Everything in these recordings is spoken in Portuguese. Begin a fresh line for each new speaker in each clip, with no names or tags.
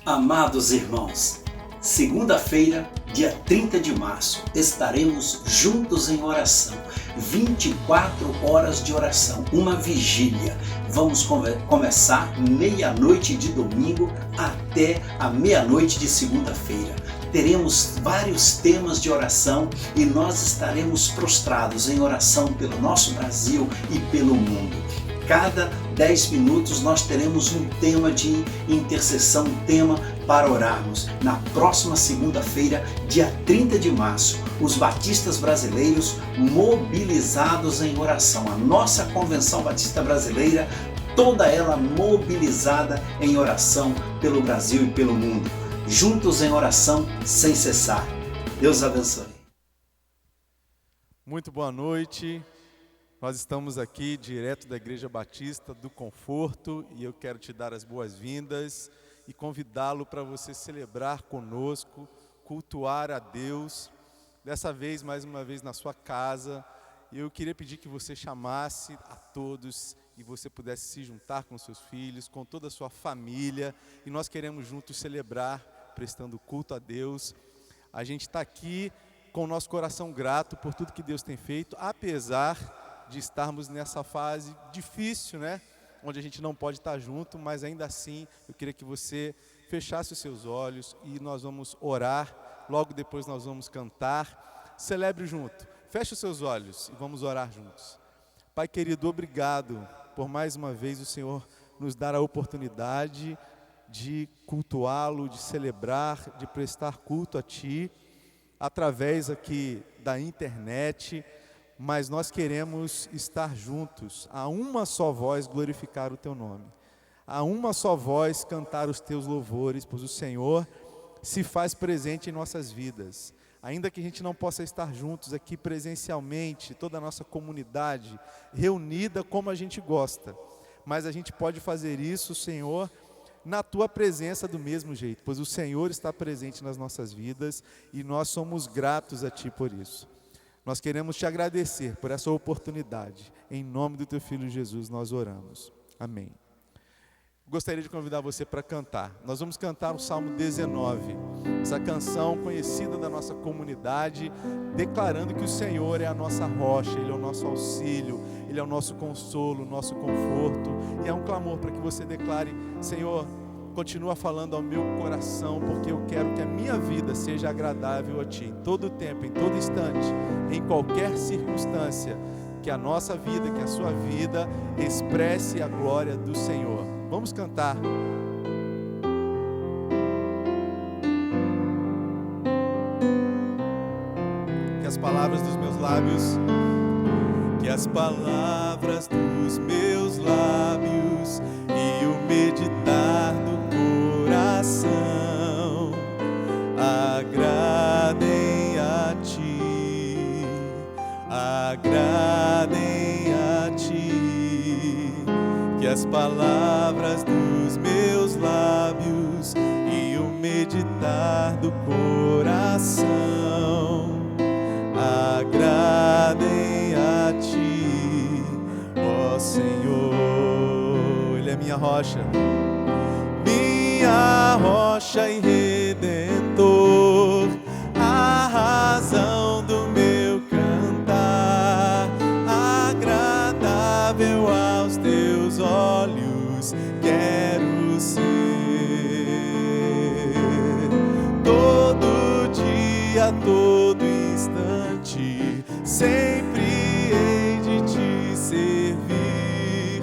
Amados irmãos, segunda-feira, dia 30 de março, estaremos juntos em oração, 24 horas de oração, uma vigília. Vamos começar meia-noite de domingo até a meia-noite de segunda-feira. Teremos vários temas de oração e nós estaremos prostrados em oração pelo nosso Brasil e pelo mundo. Cada 10 minutos nós teremos um tema de intercessão, um tema para orarmos. Na próxima segunda-feira, dia 30 de março, os batistas brasileiros mobilizados em oração. A nossa Convenção Batista Brasileira, toda ela mobilizada em oração pelo Brasil e pelo mundo. Juntos em oração sem cessar. Deus abençoe.
Muito boa noite. Nós estamos aqui direto da Igreja Batista do Conforto e eu quero te dar as boas-vindas e convidá-lo para você celebrar conosco, cultuar a Deus, dessa vez, mais uma vez, na sua casa. Eu queria pedir que você chamasse a todos e você pudesse se juntar com seus filhos, com toda a sua família, e nós queremos juntos celebrar, prestando culto a Deus. A gente está aqui com o nosso coração grato por tudo que Deus tem feito, apesar de estarmos nessa fase difícil, né? Onde a gente não pode estar junto, mas ainda assim eu queria que você fechasse os seus olhos e nós vamos orar, logo depois nós vamos cantar. Celebre junto, feche os seus olhos e vamos orar juntos. Pai querido, obrigado por mais uma vez o Senhor nos dar a oportunidade de cultuá-lo, de celebrar, de prestar culto a Ti, através aqui da internet, mas nós queremos estar juntos, a uma só voz glorificar o Teu nome, a uma só voz cantar os Teus louvores, pois o Senhor se faz presente em nossas vidas. Ainda que a gente não possa estar juntos aqui presencialmente, toda a nossa comunidade reunida como a gente gosta, mas a gente pode fazer isso, Senhor, na Tua presença do mesmo jeito, pois o Senhor está presente nas nossas vidas e nós somos gratos a Ti por isso. Nós queremos Te agradecer por essa oportunidade. Em nome do Teu Filho Jesus nós oramos. Amém. Gostaria de convidar você para cantar. Nós vamos cantar o Salmo 19, essa canção conhecida da nossa comunidade, declarando que o Senhor é a nossa rocha, Ele é o nosso auxílio, Ele é o nosso consolo, o nosso conforto. E é um clamor para que você declare: Senhor, continua falando ao meu coração, porque eu quero que a minha vida seja agradável a Ti, em todo tempo, em todo instante, em qualquer circunstância, que a nossa vida, que a sua vida expresse a glória do Senhor. Vamos cantar. Que as palavras dos meus lábios, que as palavras dos meus lábios e o meditar do coração agradem a Ti, agradem a Ti. Que as palavras dos meus lábios e o meditar do coração agradem a Ti, ó Senhor. Ele é minha rocha e redentor, a razão do meu cantar, agradável aos Teus olhos quero ser. Todo dia, todo instante, sempre hei de Te servir,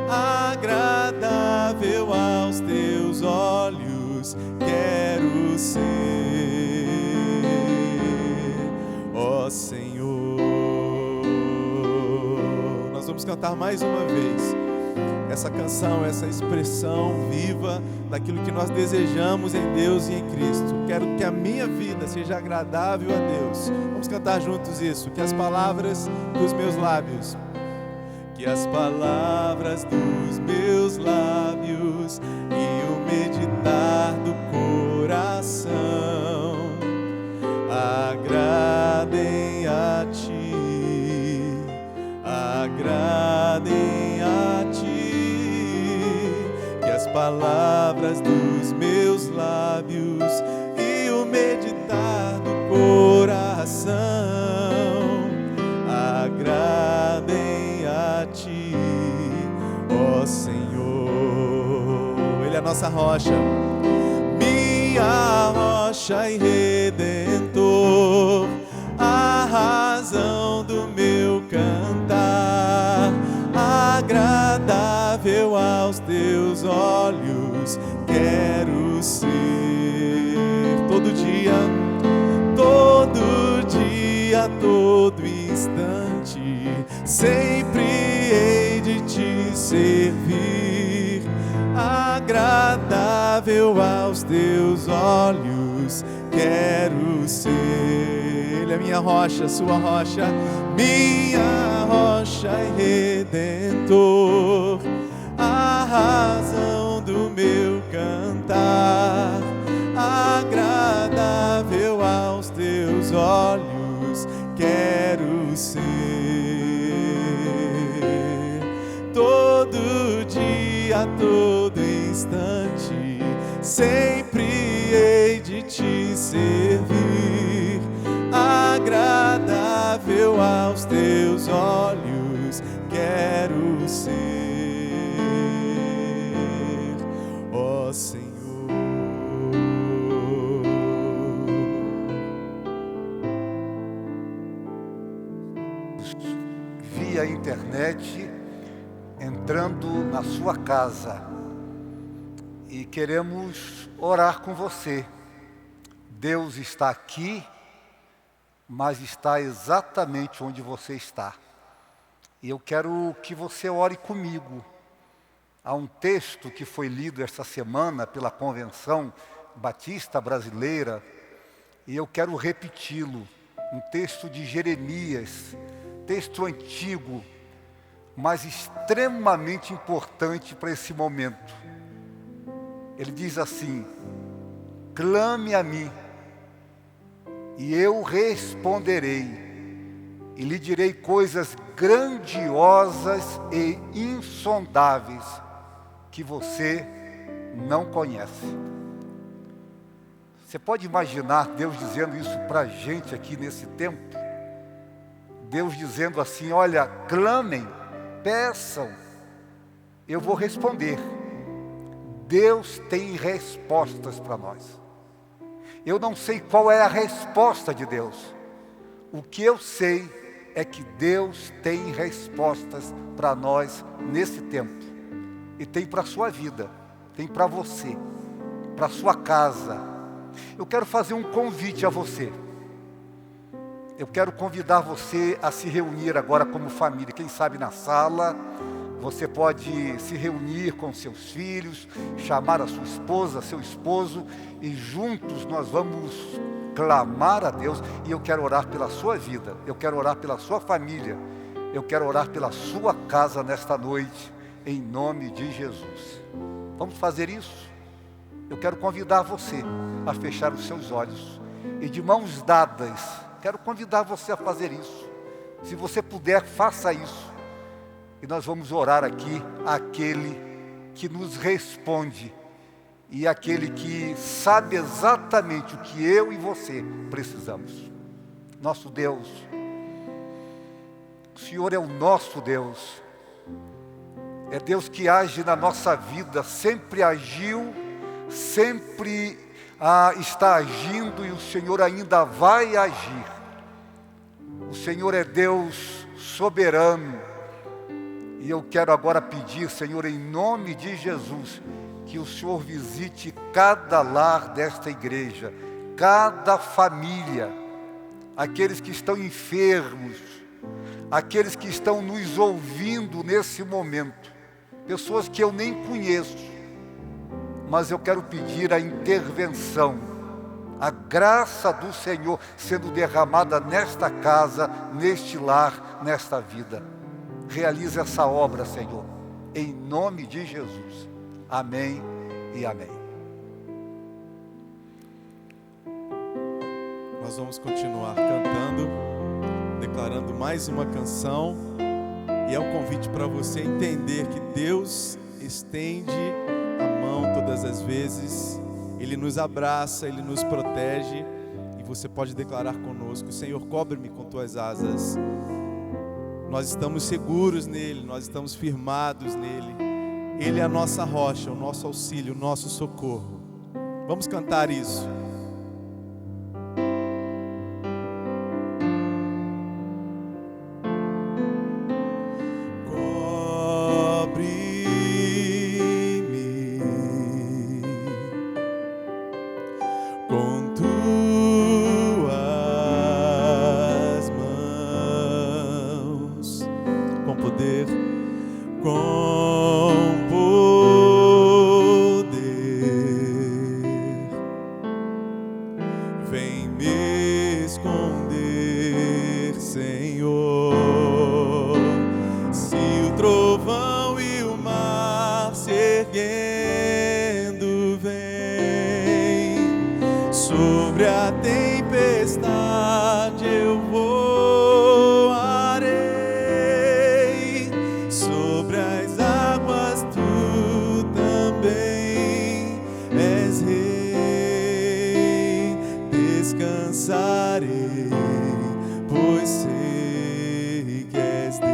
agradável aos Teus olhos quero ser, ó Senhor. Nós vamos cantar mais uma vez essa canção, essa expressão viva daquilo que nós desejamos em Deus e em Cristo. Quero que a minha vida seja agradável a Deus. Vamos cantar juntos isso. Que as palavras dos meus lábios, que as palavras dos meus lábios e o meditar do coração agradem a Ti, agradem a Ti. Que as palavras dos meus lábios e o meditar do coração agradem a Ti, ó Senhor. Ele é a nossa rocha, minha rocha e redentor, a razão do meu cantar, agradável olhos quero ser. Todo dia, todo dia, todo instante, sempre hei de te servir, agradável aos teus olhos quero ser. Ele é minha rocha, sua rocha, minha rocha e redentor, a razão do meu cantar, agradável aos teus olhos quero ser. Todo dia, todo instante, sempre hei de te servir, agradável aos teus olhos quero ser, ó Senhor.
Via internet, entrando na sua casa, e queremos orar com você. Deus está aqui, mas está exatamente onde você está. E eu quero que você ore comigo. Há um texto que foi lido esta semana pela Convenção Batista Brasileira, e eu quero repeti-lo. Um texto de Jeremias, texto antigo, mas extremamente importante para esse momento. Ele diz assim: clame a mim, e eu responderei, e lhe direi coisas grandiosas e insondáveis que você não conhece. Você pode imaginar Deus dizendo isso para a gente aqui nesse tempo? Deus dizendo assim: olha, clamem, peçam, eu vou responder. Deus tem respostas para nós. Eu não sei qual é a resposta de Deus. O que eu sei é que Deus tem respostas para nós nesse tempo. E tem para a sua vida, tem para você, para a sua casa. Eu quero fazer um convite a você. Eu quero convidar você a se reunir agora como família. Quem sabe na sala, você pode se reunir com seus filhos, chamar a sua esposa, seu esposo, e juntos nós vamos clamar a Deus. E eu quero orar pela sua vida, eu quero orar pela sua família, eu quero orar pela sua casa nesta noite, em nome de Jesus. Vamos fazer isso? Eu quero convidar você a fechar os seus olhos e de mãos dadas, quero convidar você a fazer isso. Se você puder, faça isso. E nós vamos orar aqui àquele que nos responde e àquele que sabe exatamente o que eu e você precisamos. Nosso Deus, o Senhor é o nosso Deus. É Deus que age na nossa vida, sempre agiu, sempre está agindo, e o Senhor ainda vai agir. O Senhor é Deus soberano. E eu quero agora pedir, Senhor, em nome de Jesus, que o Senhor visite cada lar desta igreja, cada família, aqueles que estão enfermos, aqueles que estão nos ouvindo nesse momento, pessoas que eu nem conheço, mas eu quero pedir a intervenção, a graça do Senhor sendo derramada nesta casa, neste lar, nesta vida. Realiza essa obra, Senhor, em nome de Jesus. Amém e amém.
Nós vamos continuar cantando, declarando mais uma canção, e é um convite para você entender que Deus estende a mão todas as vezes, Ele nos abraça, Ele nos protege, e você pode declarar conosco: Senhor, cobre-me com tuas asas. Nós estamos seguros nele, nós estamos firmados nele. Ele é a nossa rocha, o nosso auxílio, o nosso socorro. Vamos cantar isso. Cobre-me poder, com poder. Vem me esconder, Senhor. Se o trovão e o mar se erguendo vem, sobre a tempestade eu voarei, sobre as águas tu também és rei. Descansarei, pois sei que és Deus.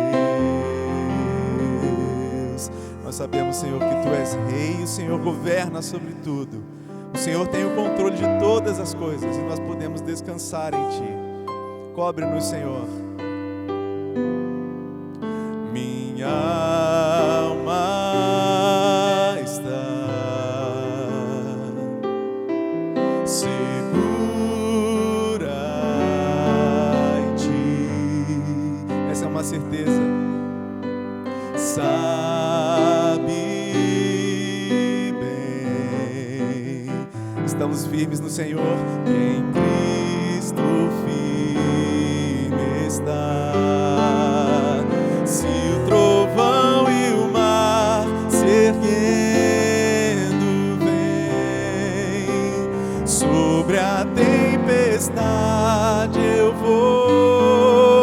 Nós sabemos, Senhor, que tu és rei e o Senhor governa sobre tudo. O Senhor tem o controle de todas as coisas e nós podemos descansar em Ti. Cobre-nos, Senhor. Minha alma está segura em Ti. Essa é uma certeza. Estamos firmes no Senhor, que em Cristo firme está. Se o trovão e o mar se erguendo vem, sobre a tempestade eu voarei,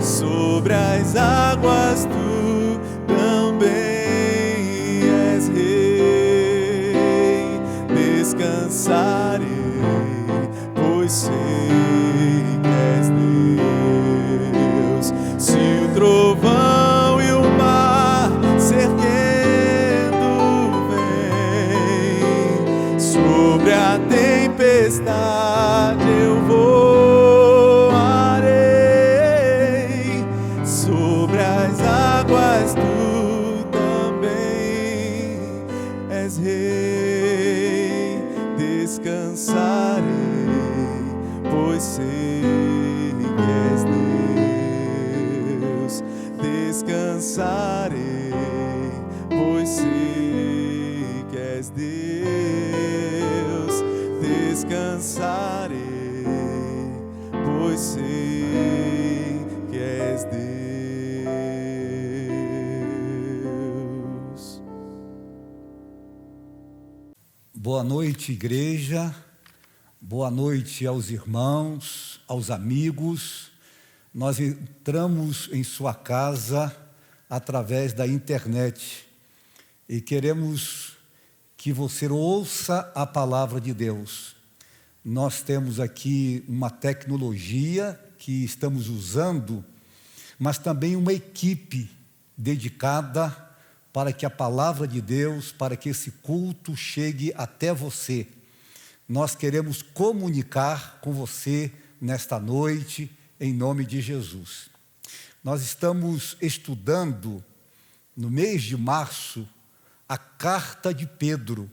sobre as águas tu também és rei. Descansarei, pois sei que és Deus. Se o trovão e o mar se erguendo vem, sobre a tempestade eu voarei, sobre as águas tu também és rei. Descansarei, pois sei que és Deus. Descansarei, pois sei que és Deus. Descansarei, pois sei que és Deus.
Boa noite, igreja. Boa noite aos irmãos, aos amigos. Nós entramos em sua casa através da internet e queremos que você ouça a palavra de Deus. Nós temos aqui uma tecnologia que estamos usando, mas também uma equipe dedicada para que a palavra de Deus, para que esse culto chegue até você. Nós queremos comunicar com você nesta noite, em nome de Jesus. Nós estamos estudando, no mês de março, a carta de Pedro,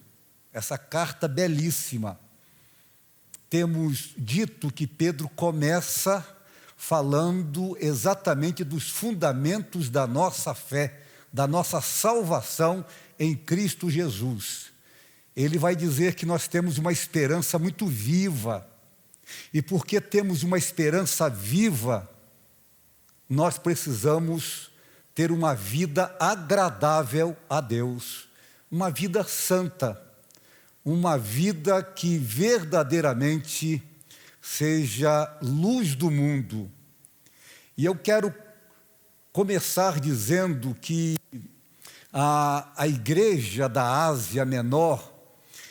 essa carta belíssima. Temos dito que Pedro começa falando exatamente dos fundamentos da nossa fé, da nossa salvação em Cristo Jesus. Ele vai dizer que nós temos uma esperança muito viva. E porque temos uma esperança viva, nós precisamos ter uma vida agradável a Deus, uma vida santa, uma vida que verdadeiramente seja luz do mundo. E eu quero começar dizendo que a igreja da Ásia Menor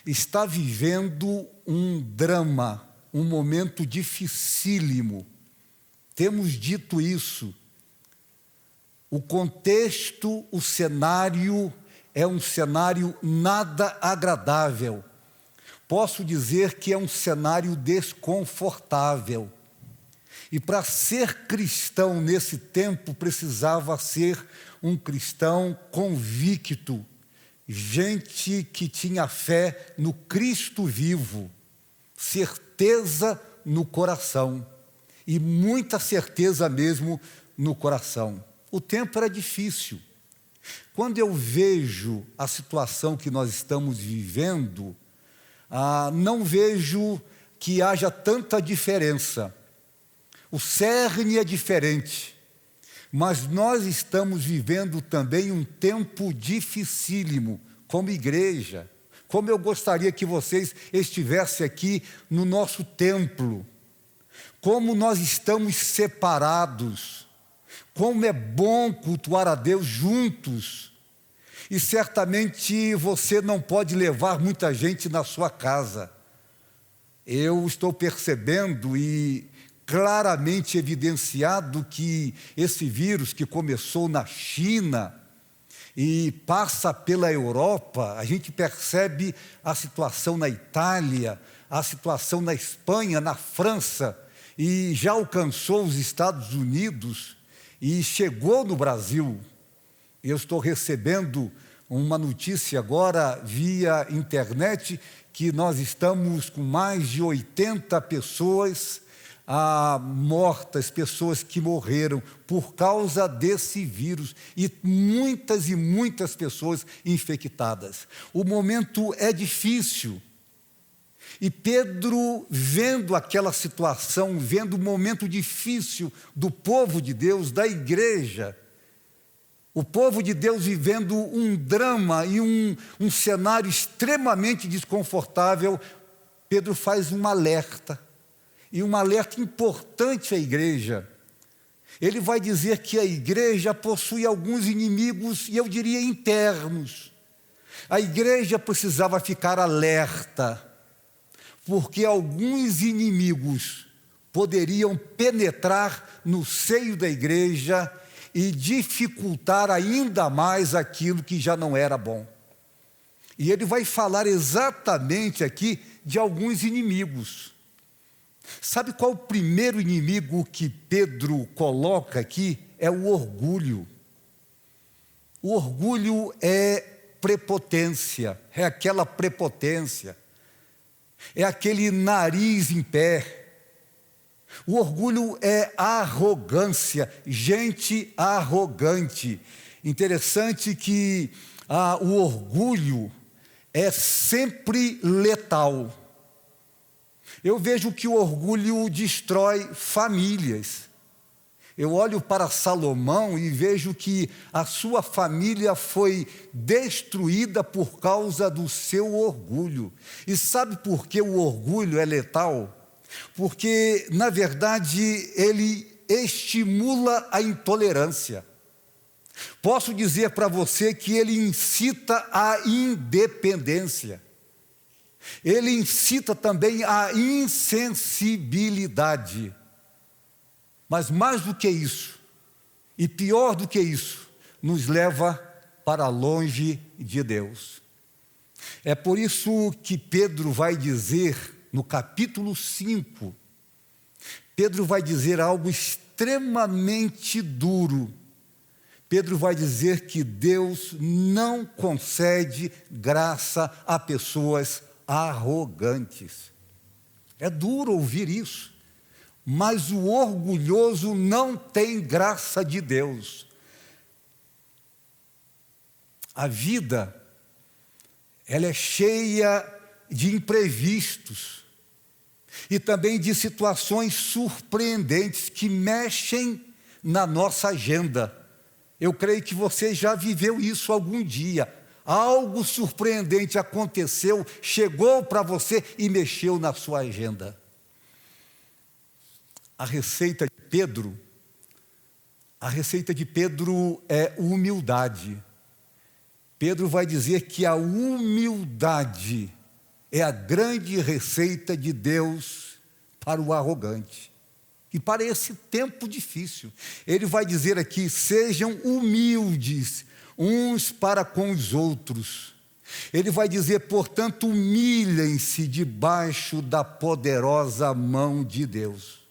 está vivendo um drama, um momento dificílimo. Temos dito isso. O contexto, o cenário é um cenário nada agradável. Posso dizer que é um cenário desconfortável. E para ser cristão nesse tempo, precisava ser um cristão convicto, gente que tinha fé no Cristo vivo, certeza no coração, e muita certeza mesmo no coração. O tempo era difícil. Quando eu vejo a situação que nós estamos vivendo, não vejo que haja tanta diferença. O cerne é diferente, mas nós estamos vivendo também um tempo dificílimo como igreja. Como eu gostaria que vocês estivessem aqui no nosso templo. Como nós estamos separados. Como é bom cultuar a Deus juntos. E certamente você não pode levar muita gente na sua casa. Eu estou percebendo e claramente evidenciado que esse vírus que começou na China e passa pela Europa, a gente percebe a situação na Itália, a situação na Espanha, na França, e já alcançou os Estados Unidos e chegou no Brasil. Eu estou recebendo uma notícia agora via internet que nós estamos com mais de 80 pessoas mortas, pessoas que morreram por causa desse vírus e muitas pessoas infectadas. O momento é difícil. E Pedro, vendo aquela situação, vendo o momento difícil do povo de Deus, da igreja, o povo de Deus vivendo um drama e um cenário extremamente desconfortável, Pedro faz um alerta. E um alerta importante à igreja. Ele vai dizer que a igreja possui alguns inimigos, e eu diria internos. A igreja precisava ficar alerta, porque alguns inimigos poderiam penetrar no seio da igreja e dificultar ainda mais aquilo que já não era bom. E ele vai falar exatamente aqui de alguns inimigos. Sabe qual o primeiro inimigo que Pedro coloca aqui? É o orgulho. O orgulho é prepotência, é aquela prepotência, é aquele nariz em pé. O orgulho é arrogância, gente arrogante. Interessante que o orgulho é sempre letal. Eu vejo que o orgulho destrói famílias. Eu olho para Salomão e vejo que a sua família foi destruída por causa do seu orgulho. E sabe por que o orgulho é letal? Porque, na verdade, ele estimula a intolerância. Posso dizer para você que ele incita a independência. Ele incita também a insensibilidade. Mas mais do que isso, e pior do que isso, nos leva para longe de Deus. É por isso que Pedro vai dizer, no capítulo 5, Pedro vai dizer algo extremamente duro. Pedro vai dizer que Deus não concede graça a pessoas arrogantes. É duro ouvir isso, mas o orgulhoso não tem graça de Deus. A vida, ela é cheia de imprevistos e também de situações surpreendentes que mexem na nossa agenda. Eu creio que você já viveu isso algum dia. Algo surpreendente aconteceu, chegou para você e mexeu na sua agenda. A receita de Pedro é humildade. Pedro vai dizer que a humildade é a grande receita de Deus para o arrogante. E para esse tempo difícil, ele vai dizer aqui: sejam humildes uns para com os outros. Ele vai dizer, portanto, humilhem-se debaixo da poderosa mão de Deus.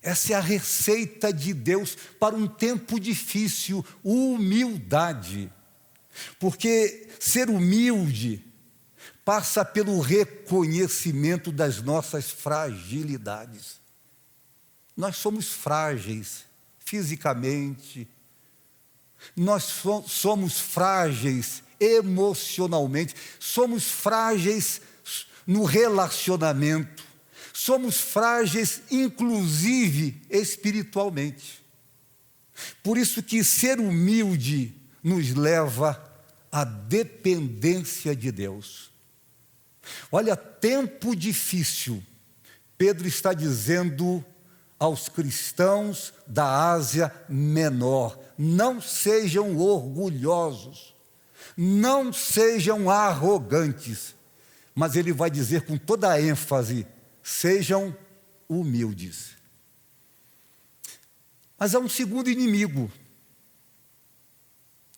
Essa é a receita de Deus para um tempo difícil, humildade. Porque ser humilde passa pelo reconhecimento das nossas fragilidades. Nós somos frágeis fisicamente, nós somos frágeis emocionalmente, somos frágeis no relacionamento, somos frágeis inclusive espiritualmente. Por isso que ser humilde nos leva à dependência de Deus. Olha, tempo difícil, Pedro está dizendo aos cristãos da Ásia Menor: não sejam orgulhosos, não sejam arrogantes, mas ele vai dizer com toda a ênfase: sejam humildes. Mas há um segundo inimigo.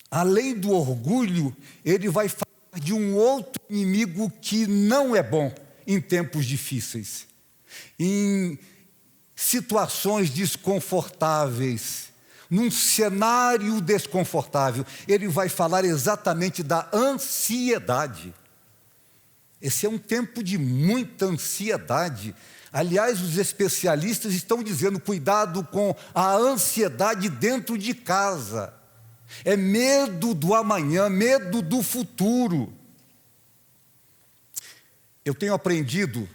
Além do orgulho, ele vai falar de um outro inimigo que não é bom em tempos difíceis, em situações desconfortáveis, num cenário desconfortável. Ele vai falar exatamente da ansiedade. Esse é um tempo de muita ansiedade. Aliás, os especialistas estão dizendo: cuidado com a ansiedade dentro de casa. É medo do amanhã, medo do futuro. Eu tenho aprendido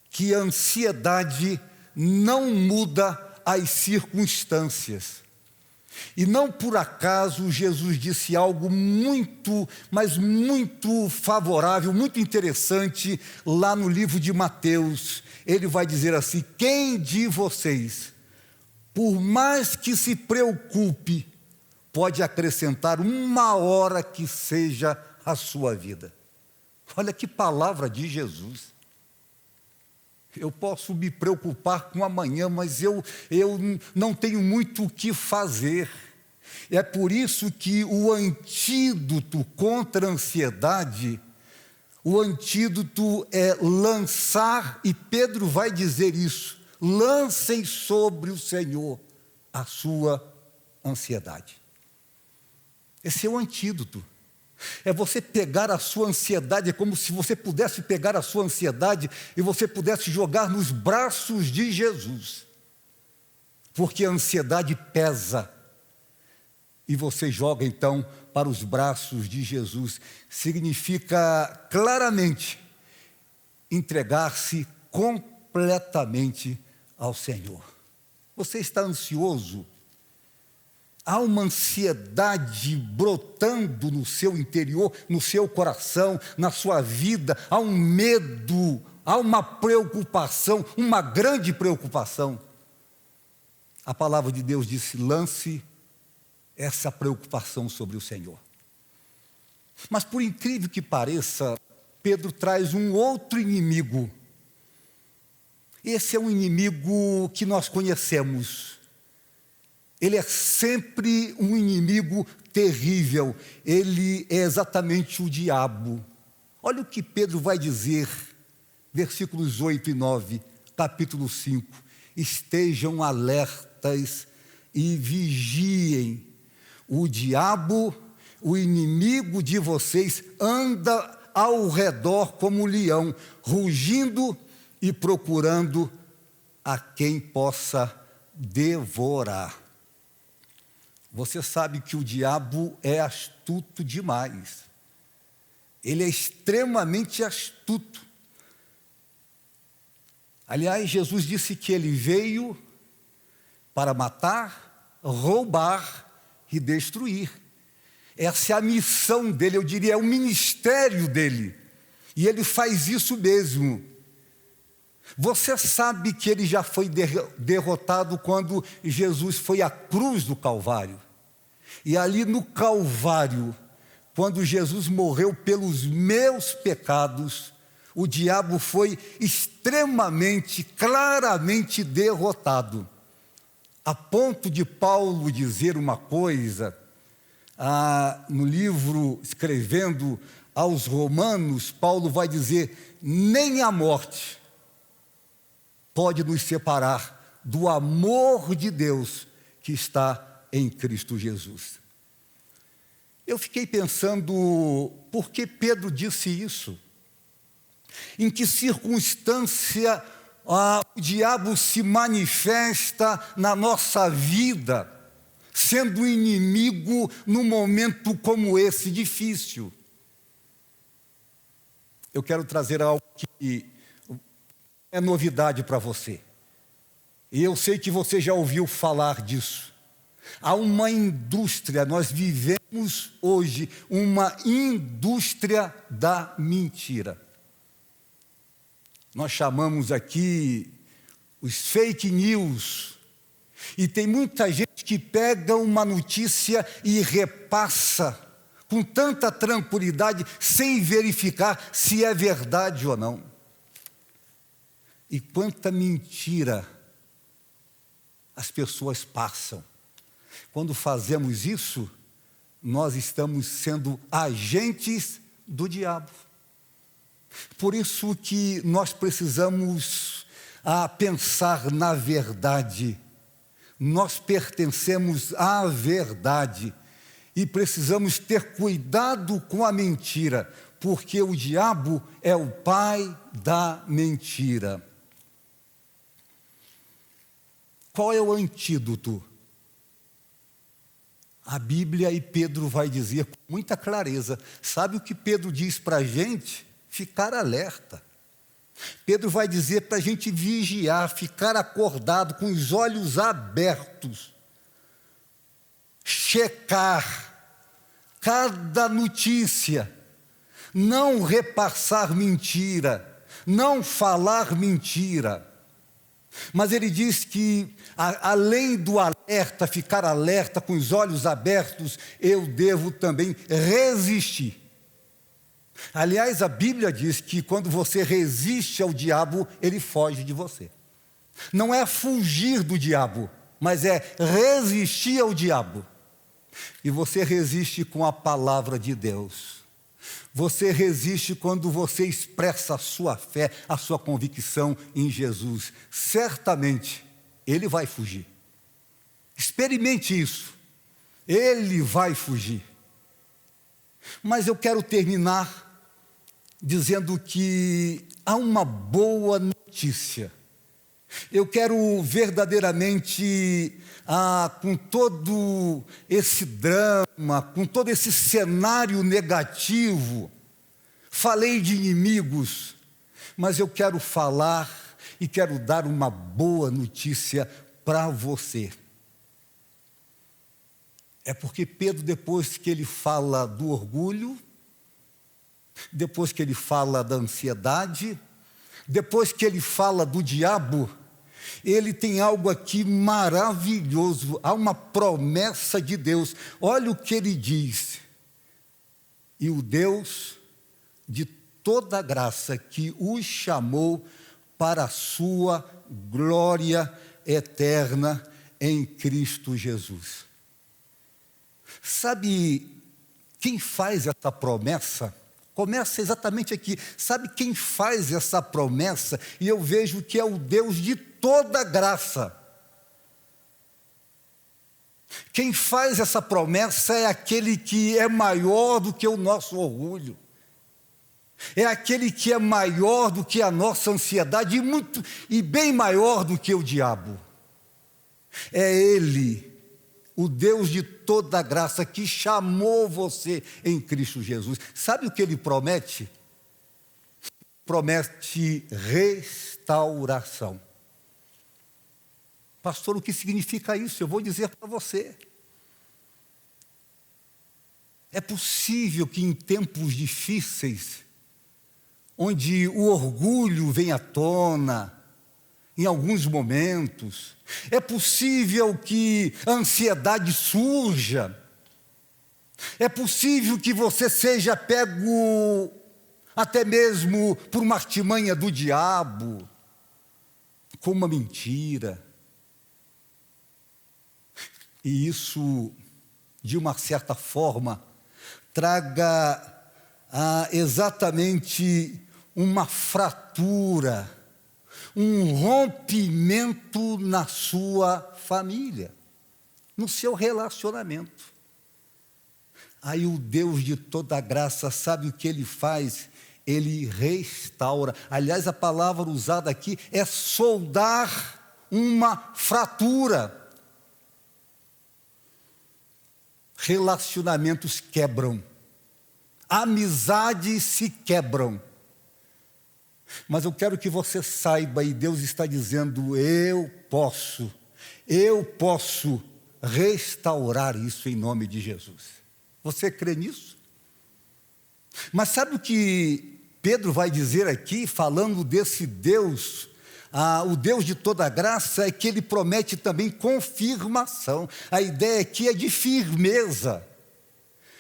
que a ansiedade não muda as circunstâncias. E não por acaso Jesus disse algo muito, mas muito favorável, muito interessante, lá no livro de Mateus. Ele vai dizer assim: quem de vocês, por mais que se preocupe, pode acrescentar uma hora que seja a sua vida? Olha que palavra de Jesus. Eu posso me preocupar com amanhã, mas eu não tenho muito o que fazer. É por isso que o antídoto contra a ansiedade, o antídoto é lançar, e Pedro vai dizer isso: lancem sobre o Senhor a sua ansiedade. Esse é o antídoto. É você pegar a sua ansiedade, é como se você pudesse pegar a sua ansiedade e você pudesse jogar nos braços de Jesus. Porque a ansiedade pesa. E você joga então para os braços de Jesus. Significa claramente entregar-se completamente ao Senhor. Você está ansioso? Há uma ansiedade brotando no seu interior, no seu coração, na sua vida. Há um medo, há uma preocupação, uma grande preocupação. A palavra de Deus disse: lance essa preocupação sobre o Senhor. Mas por incrível que pareça, Pedro traz um outro inimigo. Esse é um inimigo que nós conhecemos. Ele é sempre um inimigo terrível. Ele é exatamente o diabo. Olha o que Pedro vai dizer, versículos 8 e 9, capítulo 5. Estejam alertas e vigiem. O diabo, o inimigo de vocês, anda ao redor como um leão, rugindo e procurando a quem possa devorar. Você sabe que o diabo é astuto demais. Ele é extremamente astuto. Aliás, Jesus disse que ele veio para matar, roubar e destruir. Essa é a missão dele, eu diria, é o ministério dele. E ele faz isso mesmo. Você sabe que ele já foi derrotado quando Jesus foi à cruz do Calvário. E ali no Calvário, quando Jesus morreu pelos meus pecados, o diabo foi extremamente, claramente derrotado. A ponto de Paulo dizer uma coisa, no livro escrevendo aos Romanos, Paulo vai dizer: nem a morte pode nos separar do amor de Deus que está em Cristo Jesus. Eu fiquei pensando, por que Pedro disse isso? Em que circunstância o diabo se manifesta na nossa vida, sendo inimigo num momento como esse difícil. Eu quero trazer algo que é novidade para você. E eu sei que você já ouviu falar disso. Há uma indústria, nós vivemos hoje uma indústria da mentira. Nós chamamos aqui os fake news. E tem muita gente que pega uma notícia e repassa com tanta tranquilidade, sem verificar se é verdade ou não. E quanta mentira as pessoas passam. Quando fazemos isso, nós estamos sendo agentes do diabo. Por isso que nós precisamos pensar na verdade. Nós pertencemos à verdade e precisamos ter cuidado com a mentira, porque o diabo é o pai da mentira. Qual é o antídoto? A Bíblia, e Pedro vai dizer com muita clareza. Sabe o que Pedro diz para a gente? Ficar alerta. Pedro vai dizer para a gente vigiar, ficar acordado, com os olhos abertos. Checar cada notícia. Não repassar mentira. Não falar mentira. Mas ele diz que, além do alerta, ficar alerta com os olhos abertos, eu devo também resistir. Aliás, a Bíblia diz que quando você resiste ao diabo, ele foge de você. Não é fugir do diabo, mas é resistir ao diabo. E você resiste com a palavra de Deus. Você resiste quando você expressa a sua fé, a sua convicção em Jesus. Certamente, ele vai fugir. Experimente isso. Ele vai fugir. Mas eu quero terminar dizendo que há uma boa notícia. Eu quero verdadeiramente, com todo esse drama, com todo esse cenário negativo, falei de inimigos, mas eu quero falar e quero dar uma boa notícia para você. É porque Pedro, depois que ele fala do orgulho, depois que ele fala da ansiedade, depois que ele fala do diabo, ele tem algo aqui maravilhoso, há uma promessa de Deus. Olha o que ele diz: e o Deus de toda graça que os chamou para a sua glória eterna em Cristo Jesus. Sabe quem faz essa promessa? Começa exatamente aqui. Sabe quem faz essa promessa? E eu vejo que é o Deus de toda graça. Quem faz essa promessa é aquele que é maior do que o nosso orgulho. É aquele que é maior do que a nossa ansiedade e bem maior do que o diabo. É Ele, o Deus de toda graça, que chamou você em Cristo Jesus. Sabe o que Ele promete? Promete restauração. Pastor, o que significa isso? Eu vou dizer para você. É possível que em tempos difíceis, onde o orgulho vem à tona, em alguns momentos, é possível que a ansiedade surja, é possível que você seja pego até mesmo por uma artimanha do diabo, com uma mentira. E isso, de uma certa forma, traga exatamente uma fratura, um rompimento na sua família, no seu relacionamento. Aí o Deus de toda graça, sabe o que Ele faz? Ele restaura. Aliás, a palavra usada aqui é soldar uma fratura. Relacionamentos quebram, amizades se quebram. Mas eu quero que você saiba, e Deus está dizendo, eu posso restaurar isso em nome de Jesus. Você crê nisso? Mas sabe o que Pedro vai dizer aqui, falando desse Deus, o Deus de toda graça, é que Ele promete também confirmação. A ideia aqui é de firmeza.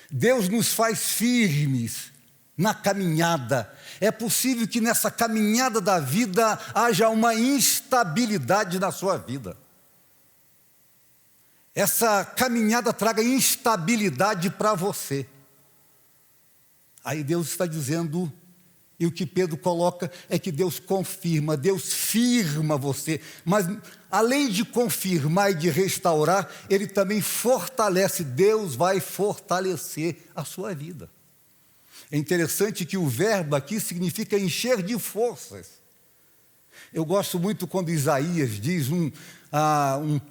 Deus nos faz firmes na caminhada. É possível que nessa caminhada da vida haja uma instabilidade na sua vida. Essa caminhada traga instabilidade para você. Aí Deus está dizendo, e o que Pedro coloca é que Deus confirma, Deus firma você. Mas além de confirmar e de restaurar, Ele também fortalece. Deus vai fortalecer a sua vida. É interessante que o verbo aqui significa encher de forças. Eu gosto muito quando Isaías diz um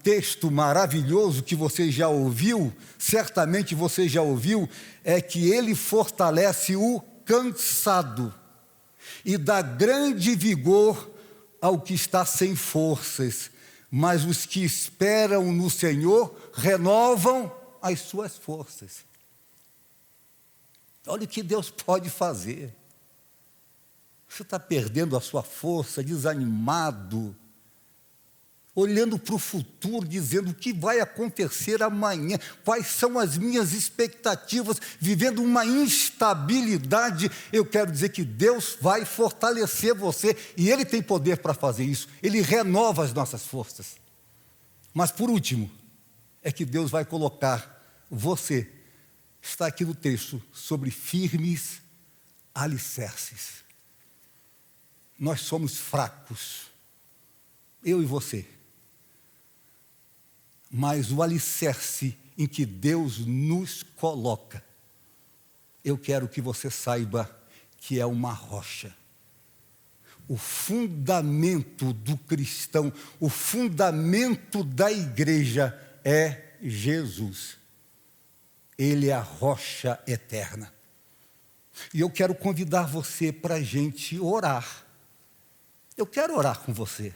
texto maravilhoso que você já ouviu, certamente você já ouviu, é que Ele fortalece o cansado e dá grande vigor ao que está sem forças, mas os que esperam no Senhor renovam as suas forças. Olha o que Deus pode fazer. Você está perdendo a sua força, desanimado, olhando para o futuro, dizendo o que vai acontecer amanhã, quais são as minhas expectativas, vivendo uma instabilidade. Eu quero dizer que Deus vai fortalecer você, e Ele tem poder para fazer isso. Ele renova as nossas forças. Mas por último, é que Deus vai colocar você, está aqui no texto, sobre firmes alicerces. Nós somos fracos, eu e você. Mas o alicerce em que Deus nos coloca, eu quero que você saiba que é uma rocha. O fundamento do cristão, o fundamento da igreja é Jesus. Ele é a rocha eterna. E eu quero convidar você para a gente orar. Eu quero orar com você.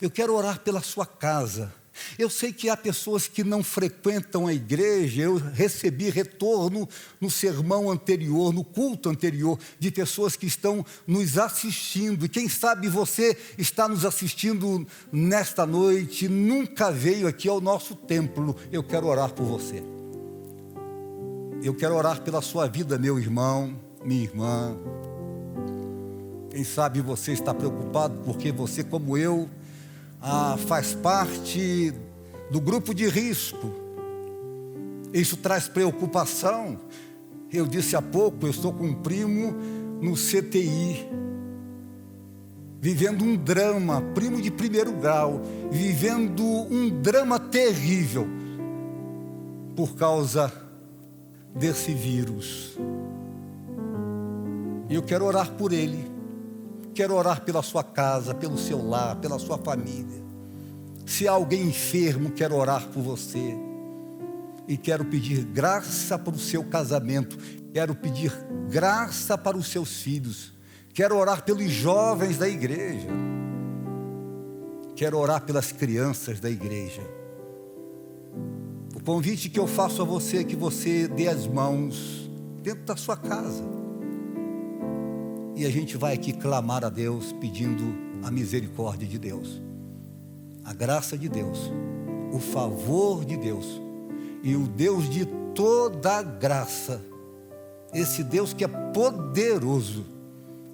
Eu quero orar pela sua casa. Eu sei que há pessoas que não frequentam a igreja. Eu recebi retorno no sermão anterior, no culto anterior, de pessoas que estão nos assistindo. E quem sabe você está nos assistindo nesta noite, nunca veio aqui ao nosso templo. Eu quero orar por você. Eu quero orar pela sua vida, meu irmão, minha irmã. Quem sabe você está preocupado porque você, como eu, faz parte do grupo de risco. Isso traz preocupação. Eu disse há pouco, eu estou com um primo no CTI, vivendo um drama, primo de primeiro grau, vivendo um drama terrível por causa desse vírus. E eu quero orar por ele. Quero orar pela sua casa, pelo seu lar, pela sua família. Se há alguém enfermo, quero orar por você. E quero pedir graça para o seu casamento. Quero pedir graça para os seus filhos. Quero orar pelos jovens da igreja. Quero orar pelas crianças da igreja. O convite que eu faço a você é que você dê as mãos dentro da sua casa. E a gente vai aqui clamar a Deus, pedindo a misericórdia de Deus, a graça de Deus, o favor de Deus, e o Deus de toda graça, esse Deus que é poderoso,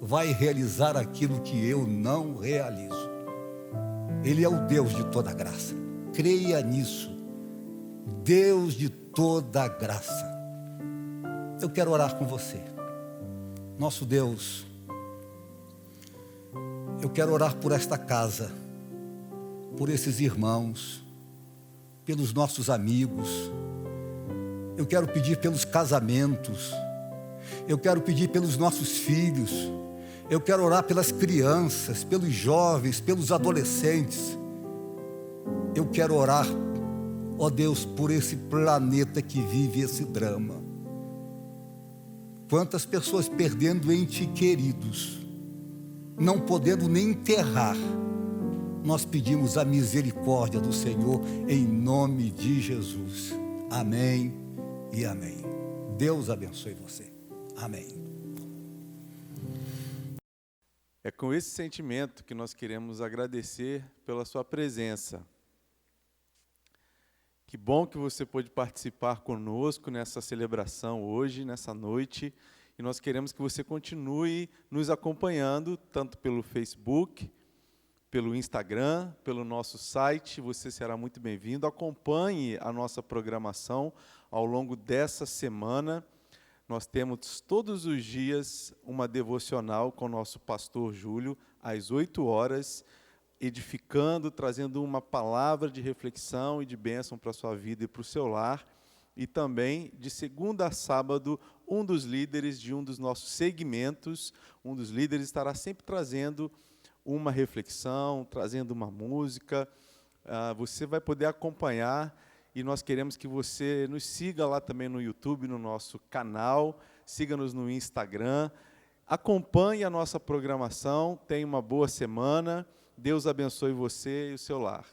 vai realizar aquilo que eu não realizo. Ele é o Deus de toda graça, creia nisso, Deus de toda graça. Eu quero orar com você. Nosso Deus, eu quero orar por esta casa, por esses irmãos, pelos nossos amigos. Eu quero pedir pelos casamentos. Eu quero pedir pelos nossos filhos. Eu quero orar pelas crianças, pelos jovens, pelos adolescentes. Eu quero orar, ó Deus, por esse planeta que vive esse drama. Quantas pessoas perdendo entes queridos, não podendo nem enterrar. Nós pedimos a misericórdia do Senhor em nome de Jesus. Amém e amém. Deus abençoe você. Amém.
É com esse sentimento que nós queremos agradecer pela sua presença. Que bom que você pôde participar conosco nessa celebração hoje, nessa noite. E nós queremos que você continue nos acompanhando, tanto pelo Facebook, pelo Instagram, pelo nosso site. Você será muito bem-vindo. Acompanhe a nossa programação ao longo dessa semana. Nós temos todos os dias uma devocional com o nosso pastor Júlio, às 8 horas, edificando, trazendo uma palavra de reflexão e de bênção para a sua vida e para o seu lar. E também, de segunda a sábado, um dos líderes de um dos nossos segmentos, um dos líderes estará sempre trazendo uma reflexão, trazendo uma música. Você vai poder acompanhar e nós queremos que você nos siga lá também no YouTube, no nosso canal, siga-nos no Instagram, acompanhe a nossa programação, tenha uma boa semana, Deus abençoe você e o seu lar.